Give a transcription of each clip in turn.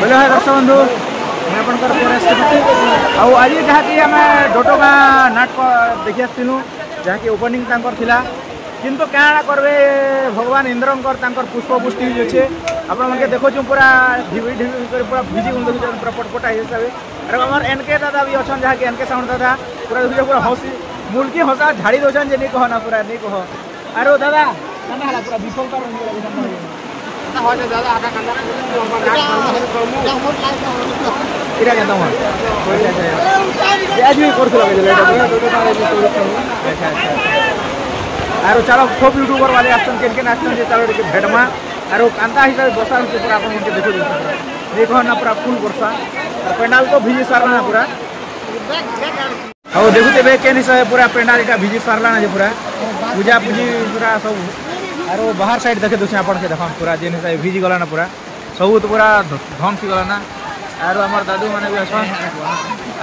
बोले है दर्शक बंधु मैं आपंकर आज जहाँकि आम डोटोगा नाटक देखी आसलु जहाँकि ओपनिंग थिला किंतु क्या करबे भगवान इंद्रंकर पुष्पपुष्टि अच्छे आपके देखो पूरा ढिबी पूरा भिजी देखुचे पूरा पटपटा हिसाब से आम एनके दादा भी अच्छा जहाँकि एनके साउंड दादा पूरा देखुचे पूरा हसी मुल्की हसा झाड़ी दौन जे नहीं कह ना पूरा नहीं कह आरो दादा पूरा विफलता आरो चलो खूब यूट्यूबर वाले आसन चलो भेटमा आरो कांता हिसाब से बसा पूरा आप देखो नहीं कह ना पूरा फुल बर्षा पेंडाल तो भिजी सारा पूरा और देखुते केन हिसाब से पूरा पेंडाल इटा भिजी सारा पूरा पूजा पूजी पूरा सब आरो बाहर साइड देखे दूसरे आपन के देखा पूरा जेन हिसाब भिजी गला ना पूरा सब तो पूरा ध्वंसी गला ना आरो हमार दादू माने भी असन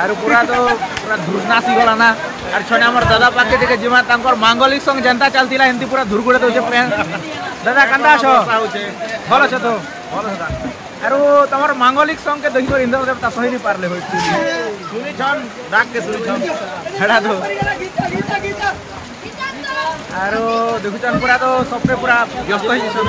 आरो पूरा तो पूरा धुरनासी गला ना आर छने हमार दादा पाके देखे जिमा तांकर मांगलिक संग जनता चलतिला हिंदी पूरा धुरगुड़े दोचे प्रेम दादा कंदा छो भलो छ तो भलो छ आरो तमर मांगलिक संग के देखियो इंद्र देवता सही नहीं पारले होय सुनी छन डाक के सुनी छन छड़ा दो आरो देखुचन पूरा तो सबने पूरा व्यस्त ही छन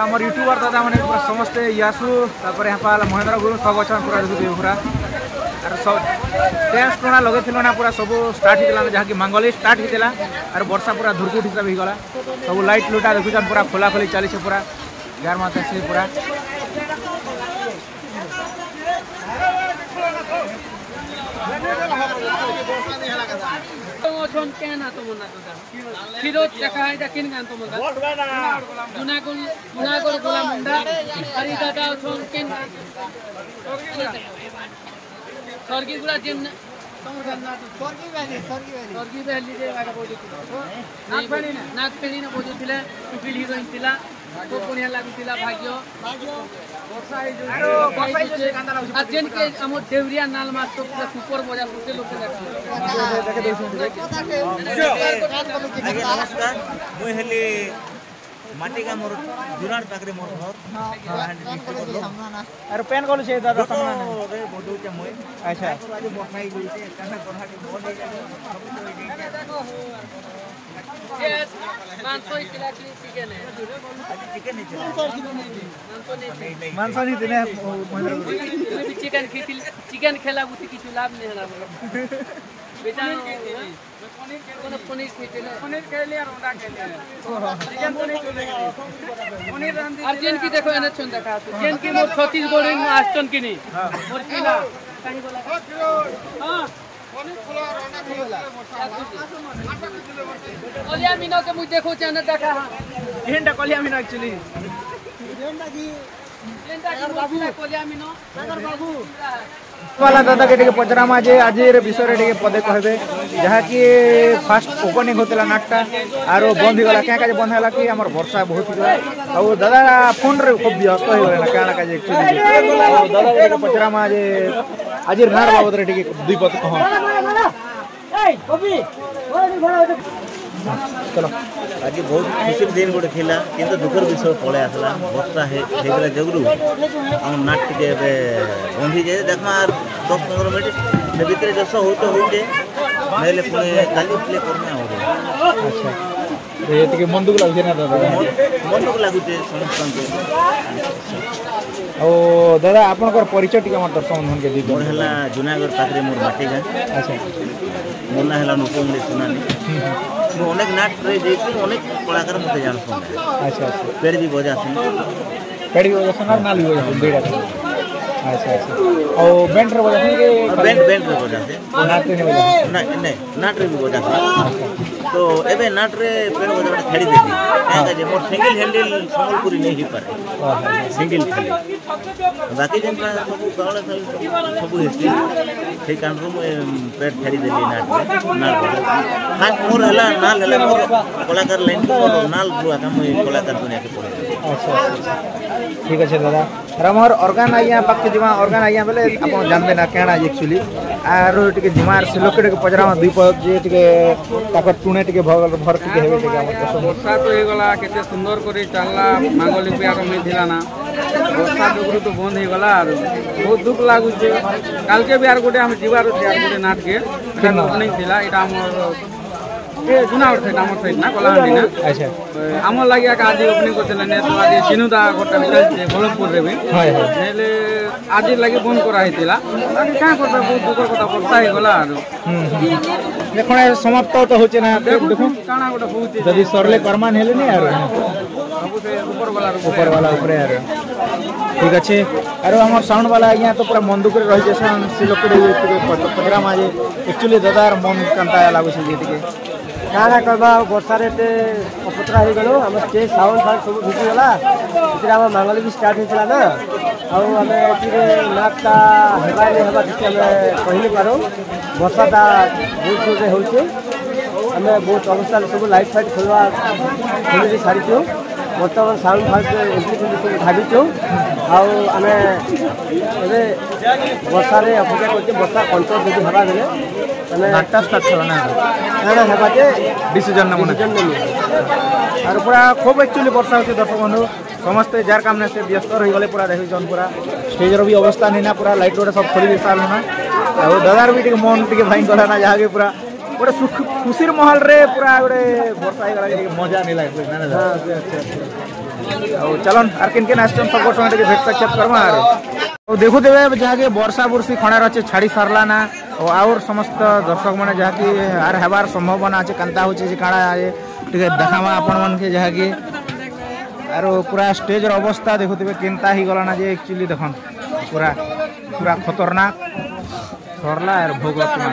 आमर यूट्यूबर दादा मैंने पूरा समस्ते यासु यहाँ पाला महेंद्र गुरु सब अच्छा पूरा देखते पूरा और सब टेंस टोना लगे ना पूरा सब स्टार्ट होता जहाँकि मांगली स्टार्ट होता और वर्षा पूरा धुरकुट हिसाब हो गला सब लाइट लुटा देखुन पूरा खोला खोली चली पूरा यार मत पूरा स्वर्गी गुला जिम नागफेणी ने बोझुले सुपिल हिरोइन थिला तो बढ़िया लागुला भाग्य जेन के हम देवरिया नाल मास तो पूरा सुपर मजा सुते लोग नमस्कार मुई हेली माटिका मोर जुरान पाकरे मोर घर अरे पेन कोन छे दादा सामना रे बोडू के मुई अच्छा आज बखाई गइसे काना कोना के बोल यस मांसो किला चिकन है चिकन है मांस नहीं देने चिकन खितिल चिकन खेला बुती किछु लाभ नहीं हला बेटा पनीर खेले और अंडा खेले चिकन तो नहीं चलेगा पनीर अर्जेंट की देखो एने छन देखा जेन की मोर छत्तीसगढ़ में आस्टन की नहीं मोर किला कहीं बोला हां पनीर खोला और अंडा खोला कलिया मीनो के मुझे देखो चैनल देखा हां एंडा कलिया मीनो एक्चुअली एंडा की बाबू कलिया मीनो सागर बाबू वाला दादा के पचरामा जे आज विषय रे पदे कहबे जहाँ कि फास्ट ओपनिंग होतला नाटका आरो बंद हो गला क्या काजे बंद होला कि हमर वर्षा बहुत हो और दादा फोन रे खूब व्यस्त हो गला काना काजे एक्चुअली दादा के पचरामा जे आज नाट बाबत रे दुई पद कह ए कभी चलो आज बहुत खुशी दिन गोटे थिला किंतु दुखर विषय पळे आसला वर्षा हे हेगला जगरू हम नाट के बंधी जे देखमा 10-15 मिनट से भीतर जसो होतो होते नेले पुणे काली प्ले करना हो अच्छा ये तो मन दुख लागजे ना दादा मन दुख लागुते समस्त ओ दादा आपनकर परिचय टिका हमर दर्शक बंधन के दी मोर हला जुनागढ़ पाखरे मोर माटी गां अच्छा मोर ना हला नुपुंगले सुनानी अनेक नाट रे जैसे अनेक कलाकार मते जानसन अच्छा अच्छा पेड़ भी बजासन पेड़ भी बजासन और नाल भी बजासन दुईटा अच्छा अच्छा और बैंड रे बजासन के बैंड बैंड रे बजासे नाट रे बजासन नहीं नाट रे भी बजासन तो एबे नाट रे पेड़ बजाना छाड़ी देली काहे जे मोर सिंगल हैंडल संबलपुरी नहीं ही पारे सिंगल खाली बाकी जन सब गावले सब हेसी से कान रो पेड़ छाड़ी देली नाट हाथ मोर हला नाल हला मोर कलाकार लाइन को नाल बुआ काम कलाकार दुनिया के पड़े अच्छा ठीक है दादा हमर ऑर्गन आइया पक्के जिमा ऑर्गन आइया बेले अपन जानबे ना केना एक्चुअली आरो टिके जिमार से लोकड़े के पजरामा दुई पद जे टिके ताकर टुने टिके भर टिके हेबे टिके हमर वर्षा तो हे गला केते सुंदर करे चलला मांगली पिया को मिथिला ना वर्षा जोगरु तो बंद हे गला बहुत दुख लागु जे काल के बिहार गोटे हम जीवार यार गोटे नाट के नहीं थिला एटा हमर ए जुनावर थे हमर साइड ना कलाहांडी ना अच्छा हमर लागिया का आदि ओपनिंग करते ने तो आदि चिनुदा गोटा चलते गोलमपुर रे भी हाय हाय नेले आदि लागि बंद करा हेतिला आदि का करबे बहुत दुख कथा वर्षा हे गला देखो समाप्त तो होचे ना देखो काना गोटे बहुत जदी सरले करमान हेले नहीं यार सब से ऊपर वाला ऊपर यार ठीक अच्छे अरे हमार साउंड वाला आज्ञा तो पूरा मन दुख रही जैसन से लोकड़े प्रोग्राम आज एक्चुअली दादार मन कंता लागु से जे टिके काना करबा वर्षा रे अपत्रा हो गलो हम स्टेज साउंड फाउंड सब भिजी गला इतरा हम मांगली भी स्टार्ट हेतला ना और हमें एतिरे नाटका हेबा ने हेबा कि हमें कहली पारो वर्षा ता बहुत जोरे होचे हमें बहुत अवस्था सब लाइट फाइट खोलवा खोली सारी छो वर्तमान साउंड फाउंड एम्प्लीफिकेशन भाबी छो और हमें एबे वर्षा रे अपत्रा करके वर्षा कंट्रोल जदी हेबा गेले नाटक स्टार्ट करना ना हेबा के डिसीजन ना मने और पूरा खूब एक्चुअली वर्षा होचे दर्शक बंधु समस्त जार काम ने से व्यस्त रही गले पूरा देखि जन पूरा स्टेज रो भी अवस्था नहीं ना पूरा लाइट रोड सब खोली दे साल ना और दादार भी टिके मन टिके भाई गला ना जागे पूरा गोटे सुख खुशीर महल रे पूरा गोटे वर्षा हे गला टिके मजा नहीं लागे ना हां और चलन आर किन किन आस्टम सब संगे टिके भेट साक्षात करमा आर और देखो देबे जाके वर्षा बुर्षी खणार अच्छे छाड़ी सारला ना और समस्त दर्शक माने जाके आर हेबार संभावना अच्छे कांता होचे जे काणा टिके देखावा आपण मन के जाके आरो पूरा स्टेज रो अवस्था देखो देबे केनता ही गला ना जे एक्चुअली देखन पूरा पूरा खतरनाक सरला आर भोग लक्ष्मा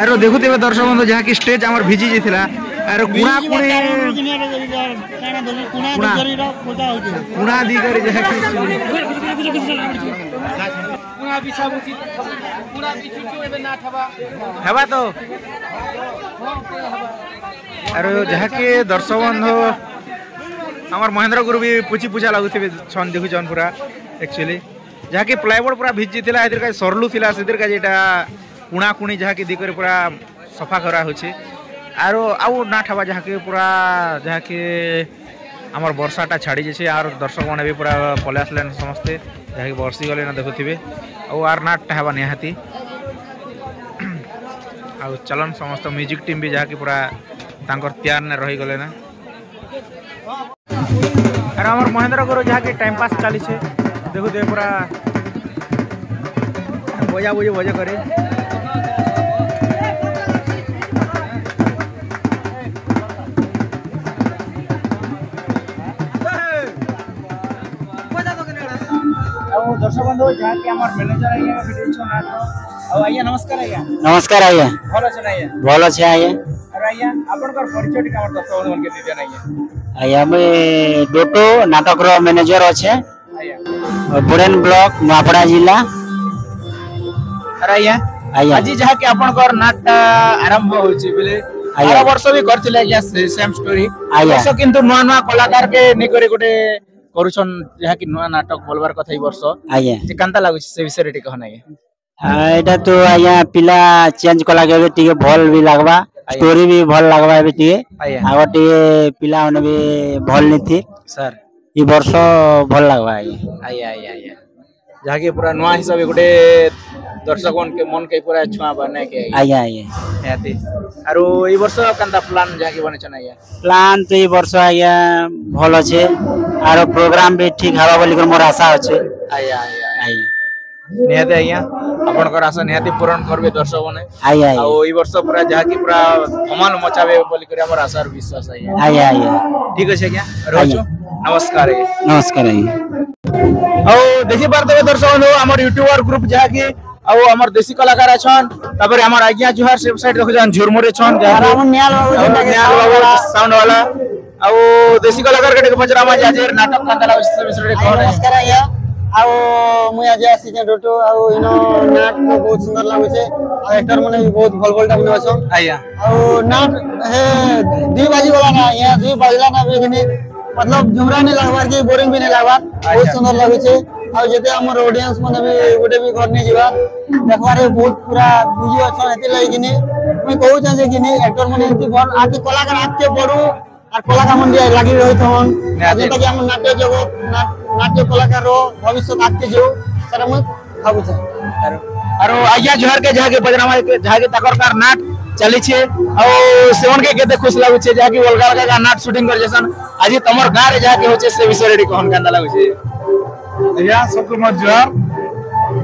आरो देखो देबे दर्शक बंधु जहा की स्टेज हमर भिजी जेथिला आरो गुणा कुणी कुणा दी करे जहा की पुरा बिछा बुची पुरा बिछुचो एबे ना ठबा हेबा तो अरे जहा के दर्शक बंधु हमर महेंद्र गुरु भी पूछी पूछा लागुथे छन देखु जन पूरा एक्चुअली जहा के प्लाईवुड पूरा भिजी थिला इधर का सरलू थिला इधर का जेटा कुणा कुणी जहा के दी करे पूरा सफा करा होचे आरो आउ ना ठबा जहा के पूरा जहा के हमर वर्षाटा छाड़ी जेछे आर दर्शक माने भी पूरा पले आसलेन समस्ते जहा के वर्षी गले ना देखुथिबे और आर नाट हेबा निहाती आ चलन समस्त म्यूजिक टीम भी जहा के पूरा तांकर तैयार ने रही गले ना अरे हमर महेंद्र गुरु जहा के टाइम पास चली छे देखो दे पूरा बजा बुझे बजे करे दर्शक बंधु जहा के हमर मैनेजर आइया वीडियो छ ना और आइया नमस्कार आइया भलो छ आइया और आइया आपनकर परिचय टिका हमर दर्शक बंधु मन के दिदे आइया मैं डोटो नाटक रो मैनेजर अच्छे बुरेन ब्लॉक मापड़ा जिला अरे आइया आज जहा के आपनकर नाट आरंभ होची बेले हर वर्ष भी करथिले आइया सेम स्टोरी वर्ष किंतु नुआ नुआ कलाकार के नै करे गोटे करूछन जहा कि नुआ नाटक बोलबार कथा ई वर्ष आइया जे कांता लागु से विषय रे टिका हनाय एटा तो आइया पिला चेंज कला के टिके भल भी लागबा स्टोरी भी भल लागबा एबे टिके आगो टिके पिला ओने भी भल नि थी सर ई वर्ष भल लागबा आइया जहा कि पूरा नुआ हिसाब गोटे दर्शकन के मन के पूरा छुआ बने के आइया याती आरो ई वर्ष कांता प्लान जहा कि बने छन आइया प्लान तो ई वर्ष आइया भल अछि आरो प्रोग्राम भी ठीक हवा बोली मोर आशा अछि आइया निहते आइया आपनकर आशा निहाती पूरण करबे दर्शक माने आया आ ई वर्ष पूरा जहा कि पूरा धमाल मचाबे बोली करे हमर आशा और विश्वास है आया ठीक अछि क्या रहछु नमस्कार नमस्कार औ देखि पारते दर्शक बंधु हमर यूट्यूबर ग्रुप जहा कि औ हमर देसी कलाकार अछन तापर हमर आज्ञा जुहार से वेबसाइट देखो जान झुरमुरे छन जहा साउंड वाला औ देसी कलाकार के पचरा मा जाजेर नाटक कांदला विषय कोन नमस्कार आया आउ मुई आज आसी जे डोटो आउ इनो नाट को बहुत सुंदर लागु छे आ एक्टर माने भी बहुत भल भलटा बने अछन आया आउ नाट हे 2 बाजी वाला ना यहाँ 2 बजला ना बेगनी मतलब झुमरा नहीं लागबार के बोरिंग भी नहीं लागबार बहुत सुंदर लागु छे आ जेते हमर ऑडियंस माने भी गोटे भी घर नहीं जीवा देखबारे बहुत पूरा बुझी अछन एते लागि किनी मुई कहू छ जे किनी एक्टर माने एती भल आके कलाकार आके बडू আর কলাকার মন্দির লাগি রহিতন যেটা কি আমার নাট্য জগৎ নাট্য কলাকার ভবিষ্যৎ আজকে যাও সেটা মই ভাবুছি আর আজ্ঞা জোহার के जाके बजरामा जाके तकर कार नाट चली छे और सेवन के केते खुश लागु छे जाके अलगा अलगा नाट शूटिंग कर जसन आज तमर गां रे जाके होचे से विषय रेडी कोन कांदा लागु छे या सबको मत जोहार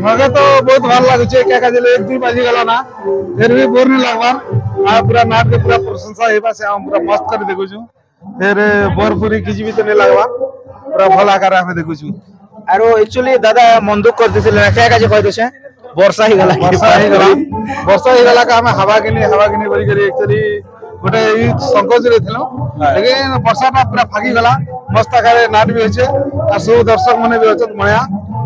मगे तो बहुत भल लागु छे क्या काजले 1-2 बाजी गला ना फिर भी बोर नहीं लागबार आ पूरा नाट के पूरा प्रशंसा हेबा से हम पूरा मस्त कर देखु छु फिर बोर पूरी किछि भी तो नहीं लागबा पूरा भल आकार हम देखु छु आरो एक्चुअली दादा मन दुख कर दिसिले ना क्या काजे कहि देछे वर्षा ही गला का हमें हवा के नहीं बोली करी एक्चुअली गोटे ई संकोच रे थिलो लेकिन वर्षा ता पूरा फागी गला मस्त आकार नाट भी होचे आ सब दर्शक माने भी होचत मया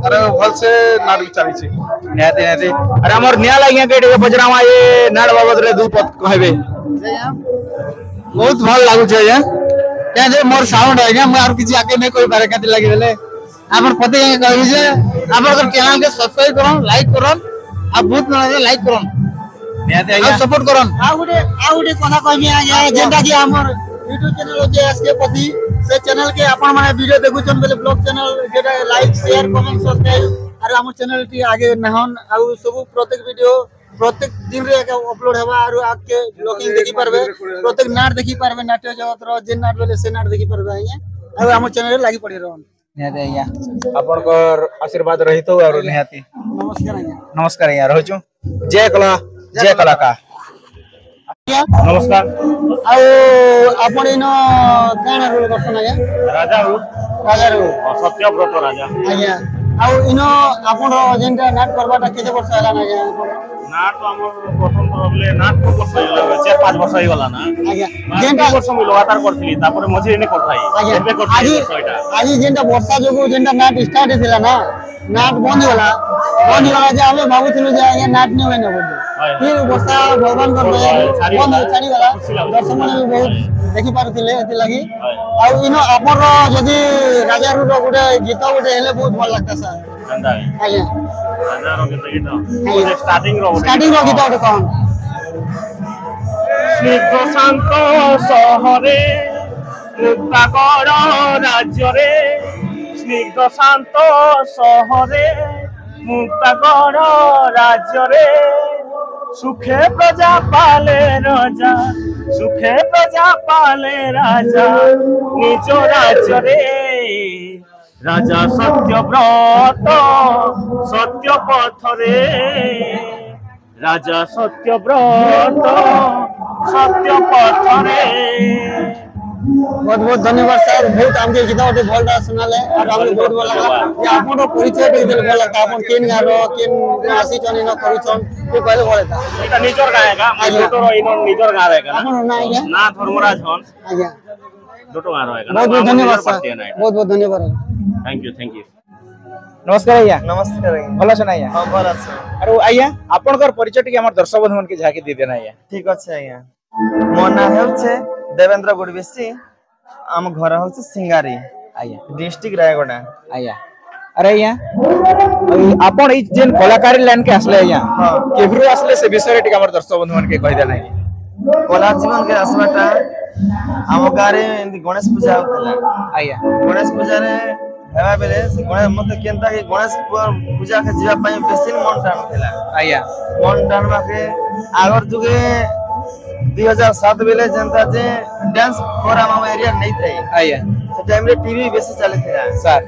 अरे भल से नाट भी चली छी निहाते निहाते अरे हमर निया लागिया के बजरामा ये नाट बाबत रे दू पद कहबे बहुत भल लागु छे या क्या जे मोर साउंड है मैं और किछि आके नहीं कोई बारे काटी लागि देले आपन पते कहबी जे आपन चैनल के सब्सक्राइब करन लाइक करन आ बहुत मन लाइक करन निहाते आ आज्ञा सपोर्ट करन आ गुटे कथा कहबी आ जेंटा कि हमर YouTube चैनल जे एसके पति से चैनल के अपन माने वीडियो देखुचन बेले ब्लॉग चैनल जेटा लाइक शेयर कमेंट सब्सक्राइब आरो हमर चैनल टी आगे नहन आ सब प्रत्येक वीडियो प्रत्येक दिन रे अपलोड हेबा आरो आके ब्लॉगिंग देखि परबे प्रत्येक नाट देखि परबे नाट्य जगत रो जे नाट बेले से नाट देखि परबे आइए आरो हमर चैनल रे लागि पड़ी रहन निहाते आज्ञा आपनकर आशीर्वाद रहितो और निहाती नमस्कार आज्ञा रहछु जय कलाकार नमस्कार आ आपण इन काना रोल करसन आज्ञा राजा रो सत्यव्रत राजा आज्ञा आ इन आपण जेंटा नाट करबाटा केते वर्ष हला ना आज्ञा नाट तो हमर प्रथम तरबले नाट को वर्ष होला 4-5 वर्ष होई गला ना आज्ञा जेंटा वर्ष मु लगातार करथली तापर मझे ने करथाई एबे करथाई आज जेंटा वर्षा जोगु जेंटा नाट स्टार्ट हेतिला ना नाट बंद होला जे हमें भाबुथिलु जे आज्ञा नाट नै होय ना बोल फिर वर्षा भगवान कर दया बंद छाड़ी गला दर्शक माने भी बहुत देखि पारुथिले एति लागि आ इनो आपन जदी राजा रो गुटे गीत गुटे हेले बहुत भल लागता सर आज्ञा राजा रो गीत स्टार्टिंग रो गीत गुटे कोन स्निग्ध शांत सहरे मुक्ताकर राज्य रे स्निग्ध शांत सहरे मुक्ताकर राज्य रे सुखे प्रजा पाले राजा सुखे प्रजा पाले राजा निज राज्य रे राजा सत्यव्रत सत्य पथ रे राजा सत्यव्रत सत्य पथ रे बहुत बहुत धन्यवाद सर बहुत हमके गीत गुटे भलटा सुनाले और हमके बहुत भल लागला जे आपन परिचय दे देल भल लागता आपन केन गारो केन आसी चनी न करूछन तो कहले भलता এটা নিজর গায়গা মই দুটো ইন নিজর গা রে आपन ना आज्ञा না ধর্মরাজ হন आज्ञा দুটো গা রয়েগা बहुत बहुत धन्यवाद सर बहुत बहुत धन्यवाद थैंक यू नमस्कार आज्ञा नमस्कार भल छन आज्ञा हां भल अछि अरे आज्ञा आपनकर परिचय टी हमर दर्शक बंधु मन के झाके दे देना आज्ञा ठीक अछि आज्ञा मोर नाम हेउछे देवेंद्र गुडबेसी आम घर होउछे सिंगारी आज्ञा डिस्ट्रिक्ट रायगढ़ आज्ञा अरे आज्ञा आपन ई जेन कलाकारी लाइन के असले आज्ञा हां केभरू असले से विषय टी हमर दर्शक बंधु मन के कहि देना आज्ञा कला जीवन के असबाटा आम गारे गणेश पूजा होतला आज्ञा गणेश पूजा रे हेबा बेले से गणेश मते केनता के गणेश पूजा के जीवा पई बेसिन मन टान थला आज्ञा मन टानबा के आगर जुगे 2007 बेले जनता जे डांस प्रोग्राम हम एरिया नहीं थे आज्ञा से टाइम रे टीवी बेसी चले थे सर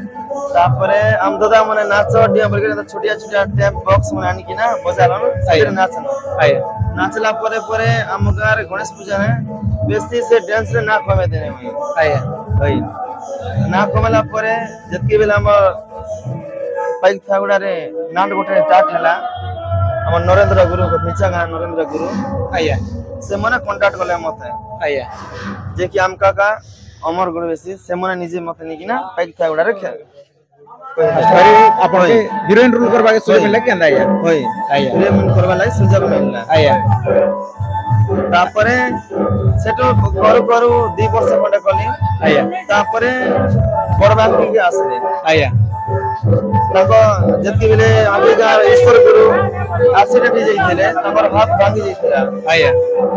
तापरे हम दादा माने नाच डिया बलके छोटिया छोटिया टेप बॉक्स माने आनी कि ना बजालो ना नाच आया नाचला परे परे हम गार गणेश पूजा है बेसी से डांस रे ना कमे देने में आया होई ना कमला परे जतकी बेला हम पाइक थागुडा रे नाट गोटे स्टार्ट हला हम नरेंद्र गुरु को पीछा गा नरेंद्र गुरु आया से मने कांटेक्ट करले मते आया जे कि हम काका अमर गुरु बेसी से मने निजे मते नि कि ना पाइक थागुडा रे अरे आपण हीरोइन रोल करबा के सुযোগ मिलला केंदा आया होई आया रे मन करबा लाई सुযোগ मिलला आया तापरे सेटो करू करू 2 वर्ष खंडे कली आया तापरे बरबाद के आसले आया ताको जतकी बेले आबिका ईश्वर गुरु एक्सीडेंट हो जाइथिले तमर हाथ भांगी जाइथिला आया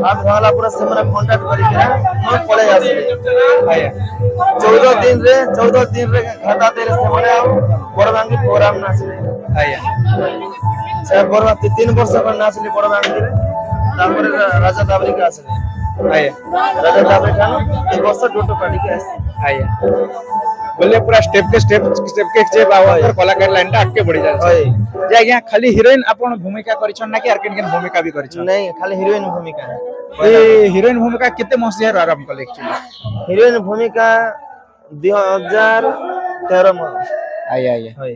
हाथ भांगला पूरा से मने कांटेक्ट करी के हम पळे आसले आया 14 दिन रे खाता देले से मने बरबांगी प्रोग्राम नाचले आया से बरबांगी 3 वर्ष पर नाचले बरबांगी रे तापरे राजा दाबरी के आसले आया राजा दाबरी का 1 वर्ष डोटो पार्टी के आया बोले पूरा स्टेप के स्टेप आवर कलाकार लाइन टा आके बढ़ी जाय होय जे आज्ञा खाली हीरोइन आपण भूमिका करिछन ना कि आर केन भूमिका भी करिछन नहीं खाली हीरोइन भूमिका ए हीरोइन भूमिका केते मसिया आरंभ कले एक्चुअली हीरोइन भूमिका 2013 में आया आया होय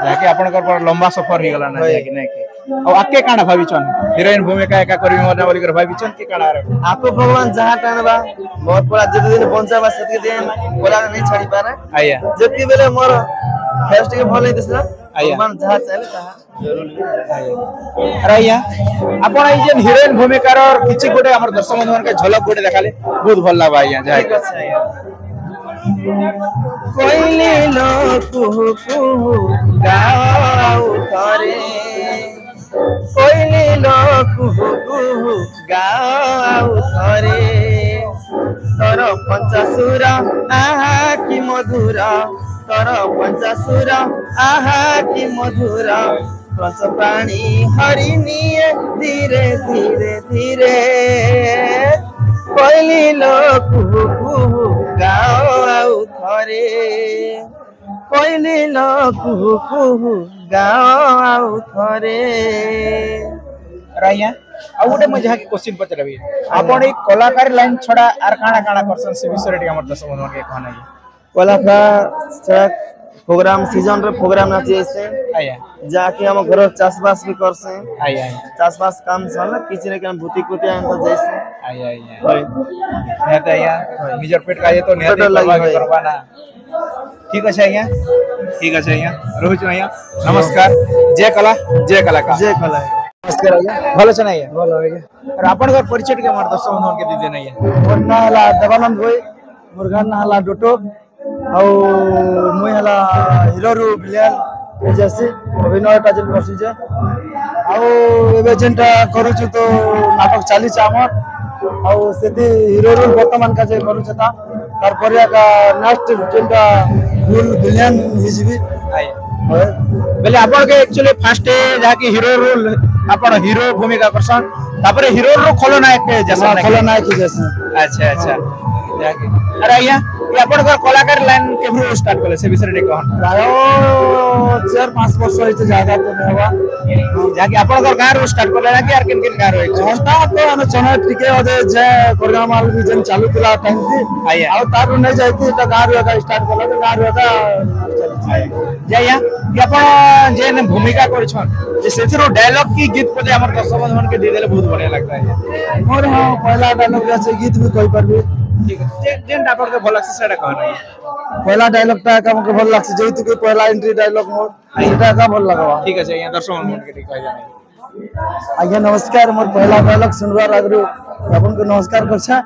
जाके आपण कर लंबा सफर ही गला ना जाके ना कि और आके काना भाबिछन हीरोइन भूमिका एका करियो ना बोली कर भाबिछन कि काना रे आपको भगवान जहां टानबा बहुत बड़ा जति दिन पहुंचाबा सती दिन बोला नहीं छाड़ी पारे आया जति बेले मोर फेस्ट के भले दिसला भगवान जहां चाहे तहा जरूर अरे या आपण ई जे हीरोइन भूमिका और किछि गोटे हमर दर्शक बंधुन के झलक गोटे देखाले बहुत भल लागबा या जाय ठीक আছে कोइली लोक कुहू गाओ करे कोइली लोक कुहू गाओ करे तोर पंचासुर आहा की मधुर तोर पंचासुर आहा की मधुर रस पानी हरिनिए धीरे धीरे धीरे कोइली लोक कुहू गाओ आउ थरे कोइली लोक कुहू गाओ आउ थरे राया आ गोटे म जहा के क्वेश्चन पचरबी आपण ई कलाकार लाइन छडा आर काना काना करसन से विषय रे हमर दर्शक बंधुन के कहना है कलाकार छडा प्रोग्राम सीजन रे प्रोग्राम नाचे से आया जाके हम घर चासबास भी करसे आया चासबास काम सल किचरे के भूति कुति आन तो जैसे आया होय नेता आया निजर पेट का ये तो नेता लगा करवाना ठीक है आया ठीक है आया रोहित आया नमस्कार जय कलाकार नमस्कार आया भलो छन आया बोलो आगे और आपण घर परिचय के हमर दर्शक बंधुन के दीदे नहीं है वरना हला देवानंद भाई मुर्गान हला डोटो ଆଉ ମୁଇ ହେଲା ହିରୋରୁ ଭିଲିଆନ ଏଜେସି ଅଭିନୟଟା ଯେନ୍ ବସି ଯେ ଆଉ ଏବେ ଯେନ୍ଟା କରୁଛୁ ତ ନାଟକ ଚାଲିଛି ଆମର ଆଉ ସେଠି ହିରୋରୁ ବର୍ତ୍ତମାନ କାଜେ କରୁଛେ ତାର ପରେ ଏକା ନେକ୍ସଟ ଯେନ୍ଟା ଭୁଲ ଭିଲିଆନ ହେଇଯିବି बेले आपण के एक्चुअली फर्स्ट जहा कि हीरो रोल आपण हीरो भूमिका करसन तापर हीरो रो खलनायक जैसा खलनायक जैसा अच्छा अच्छा अरे आया ये आपण का कलाकार लाइन केब्रो स्टार्ट करले से विषय रे कहन प्राय 4-5 वर्ष होइते जागा तो नेवा जाके आपण का गां रो स्टार्ट करले ना कि यार किन किन गां रो स्टार्ट तो हम चना टिके अदे जे कोरगा माल भी जन चालू तिला टाइम थी आया आ तार नै जाइती त गां रो का स्टार्ट करले गां रो का जया ये आपण जे भूमिका करछन जे सेथिरो डायलॉग की गीत पजे हमर दर्शक बंधुन के दे देले बहुत बढ़िया लगता है मोर हां पहला डायलॉग जैसे गीत भी कहि परबे ठीक है जेन आपण के भल लागसे सेटा कहना पहला डायलॉग ता का हमके भल लागसे जेतु के पहला एंट्री डायलॉग मोर एटा का भल लगवा ठीक है यहाँ दर्शक बंधुन के कहि जाने आज्ञा नमस्कार मोर पहला डायलॉग सुनवार आगरो आपन को नमस्कार करछा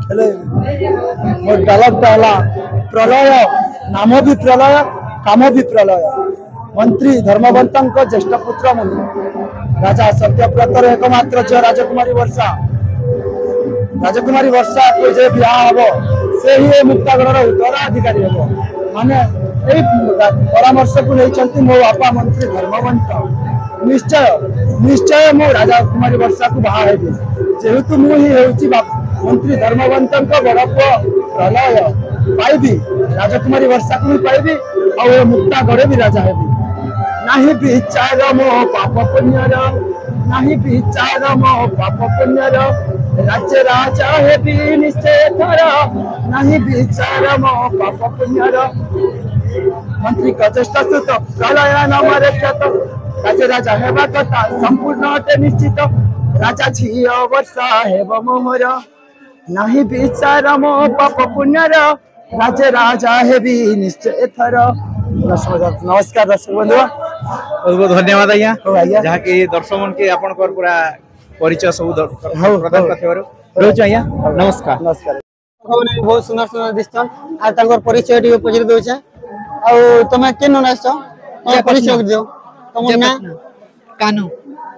हेले मोर डायलॉग पहला प्रलय नाम भी प्रलय काम भी प्रलय मंत्री धर्मवंतंक ज्येष्ठ पुत्र मंत्री राजा सत्यव्रतर एकमात्र झ राजकुमारी वर्षा को जे बियाह हबो से ही मुक्तागढ़ उत्तराधिकारी हबो माने ए परामर्श को नै चलती मो बापा मंत्री धर्मवंत निश्चय मो राजा कुमारी वर्षा को बाहा हेबी जेहेतु मु ही हेउची मंत्री धर्मवंतंक बड़ पुओ प्रलय पाइबी राजकुमारी वर्षा को भी पाइबी आ ଆଉ ମୁକ୍ତା ଘରେ ବି ରାଜା ହେବି ନାହିଁ ବିଚାର ମୋ ପାପ ପୁଣ୍ୟର ନାହିଁ ବିଚାର ମୋ ପାପ ପୁଣ୍ୟର ରାଜ୍ୟ ରାଜା ହେବି ନିଶ୍ଚୟ ଥର ନାହିଁ ବିଚାର ମୋ ପାପ ପୁଣ୍ୟର ମନ୍ତ୍ରୀ ପ୍ରଚେଷ୍ଟା ସୁତ ପ୍ରଳୟ ନାମରେ କ୍ଷତ ରାଜ୍ୟ ରାଜା ହେବା କଥା ସମ୍ପୂର୍ଣ୍ଣ ଅଟେ ନିଶ୍ଚିତ ରାଜା ଝିଅ ବର୍ଷା ହେବ ମୋହର ନାହିଁ ବିଚାର ମୋ ପାପ ପୁଣ୍ୟର ରାଜ୍ୟ ରାଜା ହେବି ନିଶ୍ଚୟ ଥର। नमस्कार दर्शक बंधु बहुत बहुत धन्यवाद आज्ञा जहाँ की दर्शक मन के आपण पूरा परिचय सब प्रदान करथिबारु रोज आज्ञा नमस्कार नमस्कार बहुत सुंदर सुंदर दिस्तन आ तांकर परिचय टी पजर दोछे आ तमे केन नास छ तमे परिचय दियो तमन ना कानू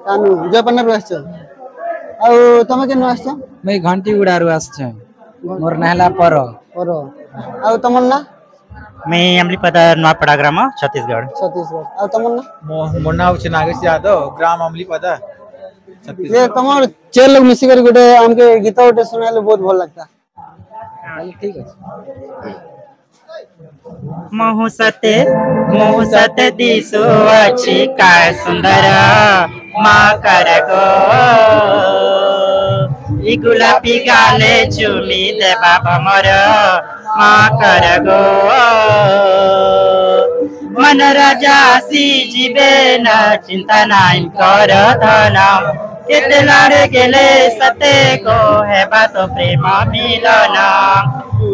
कानू जयपन्ना रस छ आ तमे केन नास छ मैं घंटी उड़ारू आस छ मोर नाहला पर आ तमन ना मैं अमलीपदा नवापड़ा ग्राम छत्तीसगढ़ आ तमन ना मोर नाम छ नागेश यादव ग्राम अमलीपदा ये तमर चार लोग मिसी कर गोटे हमके गीत गोटे सुनाले बहुत भल लगता ठीक है महु सते दिसो अच्छी का सुंदर माँ कर गो ई गुलाबी गाले चुमी देवा भमर माँ कर गो मन राजा सी जीवे न चिंता नाइन कर धनम केते लाड़े गेले सते को है बात प्रेम मिलन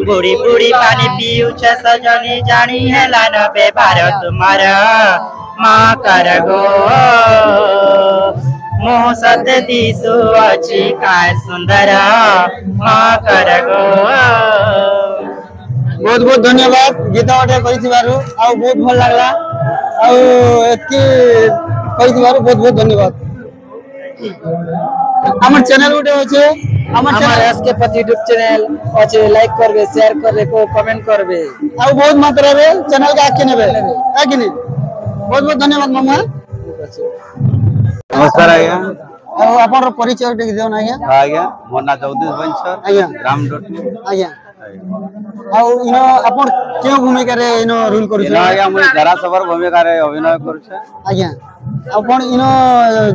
बुढ़ी बुढ़ी पानी पीउछ सजनी जानी है लान बेबार तुमार माँ कर गो मोह सते दिसु अच्छी काय सुंदर माँ कर गो। बहुत बहुत धन्यवाद गीत गोटे कहिथिबारु आ बहुत भल लागला आ एतकी कहिथिबारु बहुत बहुत धन्यवाद। हमर चैनल गोटे होचे हमर चैनल एसके पति यूट्यूब चैनल अच्छे लाइक करबे शेयर करबे को कमेंट करबे आ बहुत मात्रा रे चैनल के आके नेबे है कि नहीं बहुत बहुत धन्यवाद मामा। नमस्कार आज्ञा आ आपन परिचय टे दियो ना आज्ञा आज्ञा मोर ना जगदीश बंसर आज्ञा ग्राम डोटनी आज्ञा आ इनो आपन केउ भूमिका रे इनो रोल करू इनो आज्ञा मुई जरा सबर भूमिका रे अभिनय करू छ आज्ञा आपन इनो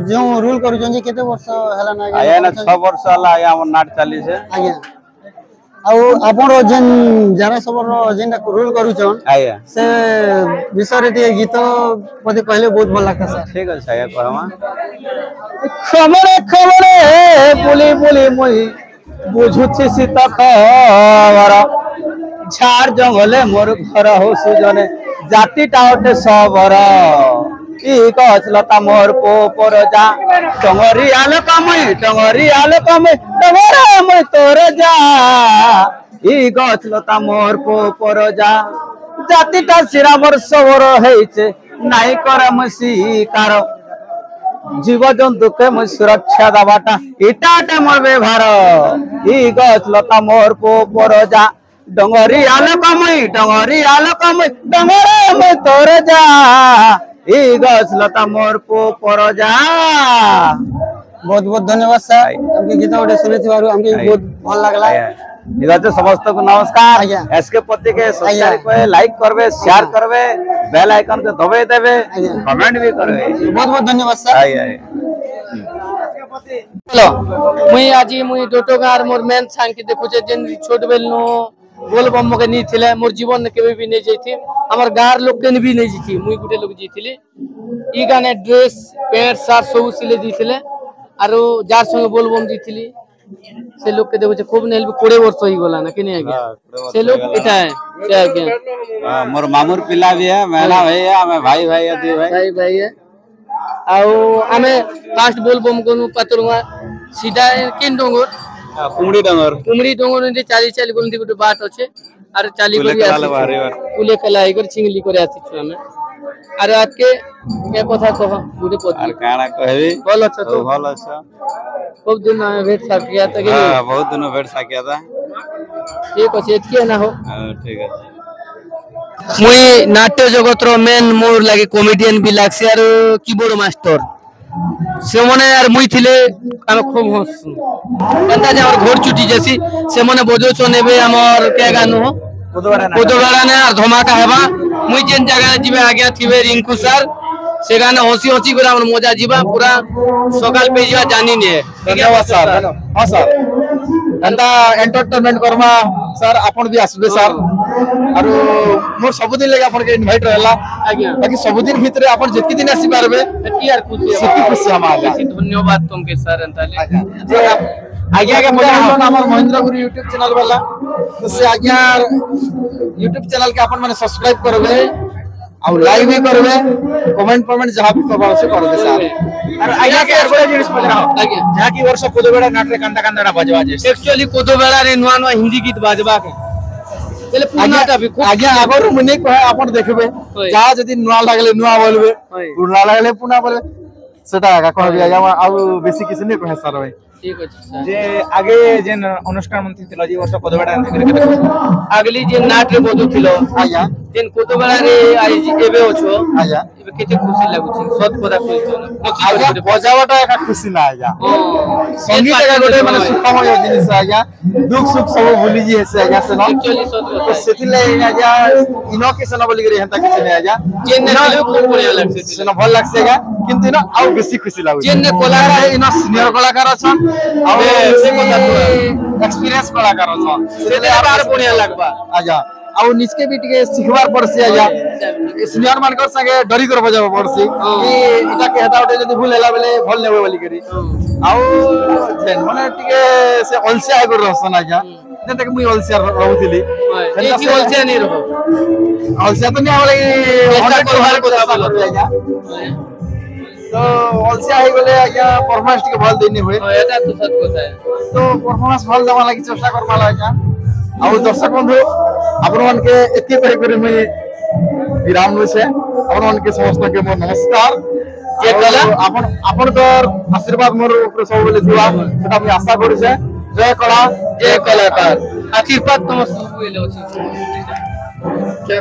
जो रोल करू जे केते वर्ष हला ना आज्ञा ना 6 वर्ष हला आज्ञा हमर नाट चाली छे आज्ञा आ आपन जेन जरा सबर जेन रोल करू छन आज्ञा से विषय रे गीत पदे कहले बहुत भल लागता सर। ठीक है आज्ञा कहमा खबरे खबरे बुली बुली मुई बुझुछि सीत खबर झाड़ जंगले मोर घर हो सुजने जाति टाटे सबर ई गछ लता मोर पोपर जा टंगरी आलो कमई डबरा मैं तोर जा ई गछ लता मोर पोपर जा जातिटा सिरा मोर सबर हेइछे नाई कर शिकार जीव जंतु के मुझ सुरक्षा दबाटा इटाटे मोर व्यवहार ई गछ लता मोर पोपर जा डंगरी आलो कमई डंगरे मैं तोर जा ई गछ लता मोर पोपर जा। बहुत बहुत धन्यवाद सर हमके गीत गोटे सुने थिबारु हमके बहुत भल लागला इधर से समस्त को नमस्कार आज्ञा एसके पति के सब्सक्राइब करे लाइक करबे शेयर करबे बेल आइकन के दबे देबे कमेंट भी करबे बहुत बहुत धन्यवाद सर। हेलो मुई आज मुई डोटोगार मोर मेन सांग के देखु जे जेन छोट बेल नो बोल बम के नी थिले मोर जीवन ने केबे भी नै जैथि हमर गार लोग के भी नै जैथि मुई गुटे लोग जीथिले ई गाने ड्रेस पैंट शर्ट सब सिले दिथिले आरो जार संग बोल बम जीथिली से लोग के देखो खूब नेल 20 वर्ष होई गला ना केने आगे से लोग इटा है से आगे हां मोर मामुर पिला भी है मेला भाई है हमें भाई भाई है दी भाई है आउ हमें फास्ट बोल बम कोनु पतरुआ सीधा किन डोंगर कुमड़ी डोंगर ने 40 गोलंदी गुटे बाट अछि आर 40 गोली आसी पुले कलाई कर छिंगली करे आसी छु हमें आर आज के कथा कह गुटे पद आर काना कहबी बोल अच्छा तो भल अच्छा खूब दिन भेट साक किया था कि हां बहुत दिनों भेट साकिया था ठीक अछि एतके ना हो ठीक है मुई नाट्य जगत रो मेन मोर लागे कॉमेडियन भी लागसे आर कीबोर्ड मास्टर से मने यार मुई थिले हम खूब हंसु कंदा जे हमर घोड़ चुटी जैसी से मने बजो छ नेबे हमर के गानो हो कोदवाड़ा ने यार धमाका हेबा मुई जेन जगह जीवे आगे थिबे रिंकू सर सेगाने हसी हसी करे हमर मजा जीवा पूरा सकाल पे जीवा जानी ने धन्यवाद सर हां सर एंता एंटरटेनमेंट करमा सर आपण भी आसबे सर आरो मोर सब दिन लगे आपण के इनवाइट रहला आज्ञा बाकी सब दिन भीतर आपण जेति दिन आसी पारबे एती यार खुशी हम आगा धन्यवाद तुमके सर एंता आज्ञा के मोटिवेशन हमर महेंद्र गुरु YouTube चैनल वाला तो से आज्ञा YouTube चैनल के आपण माने सब्सक्राइब करबे और लाइक भी करबे कमेंट जहां भी करबा से कर दे सर और आज्ञा के बड़े जिनिस पजराओ आज्ञा जहां की वर्ष कोदोबेड़ा नाटरे कांदा कांदा बजवा जे एक्चुअली कोदोबेड़ा रे नुआ नुआ हिंदी गीत बजवा के तेले पुनाटा भी आज्ञा आगर मने कहे आपण देखबे जा जदी नुआ लागले नुआ बोलबे पुना लागले पुना बोलबे सेटा का कहबे आज्ञा आ बेसी किछ नै कहे सर भाई ठीक अछि जे आगे जेन अनुष्ठान मंत्री थिलो जी वर्ष कोदोबेड़ा अगली जे नाट रे बोजु थिलो आज्ञा तेन कोदोबेड़ा रे आई एबे ओछो आज्ञा एबे केते खुशी लागु छी सत पदा कहि आज्ञा बजावटा एक खुशी ना आज्ञा संगीत का गोटे माने सुखमय जिनिस आज्ञा दुख सुख सब भूली जी हेसे आज्ञा से न एक्चुअली सत तो सेतिले आज्ञा इनो के सन बोली करे हंता किछ नै आज्ञा जेन ने खूब बढ़िया लागसे सेन भल लागसे आज्ञा किंतु न आउ बेसी खुशी लागु जेन ने कलाकार है इनो सीनियर कलाकार छन आ एक्सपीरियंस कलाकार छन सेले आर बढ़िया लागबा आज्ञा आउ निसके भी टिके सिखबार पड़सी आज्ञा सीनियर मानकर संगे डरी कर बजाव पड़सी कि इटा के हेता उठे जदी भूल हैला बेले भल नेबे बोली करी आउ जेन माने टिके से अलसिया है कर रहसन आज्ञा ने तक मुई अलसिया रहउथिली ए की अलसिया नै रहो अलसिया तो नै आवले चेष्टा करबार কথা बोल आज्ञा तो अलसिया है गले आज्ञा परफॉर्मेंस टिके भल देनी होय एटा तो सत কথা है तो परफॉर्मेंस भल देवा लागि चेष्टा करबा आज्ञा आउ दर्शक बंधु आपण मन के एति कहि करे मैं विराम नु से आपण मन के समस्त के मोर नमस्कार जे कला आपण तोर आशीर्वाद मोर ऊपर सब बेले दिवा सेटा मैं आशा करू से जय कला जय कलाकार आशीर्वाद तुम सब बेले अछि क्या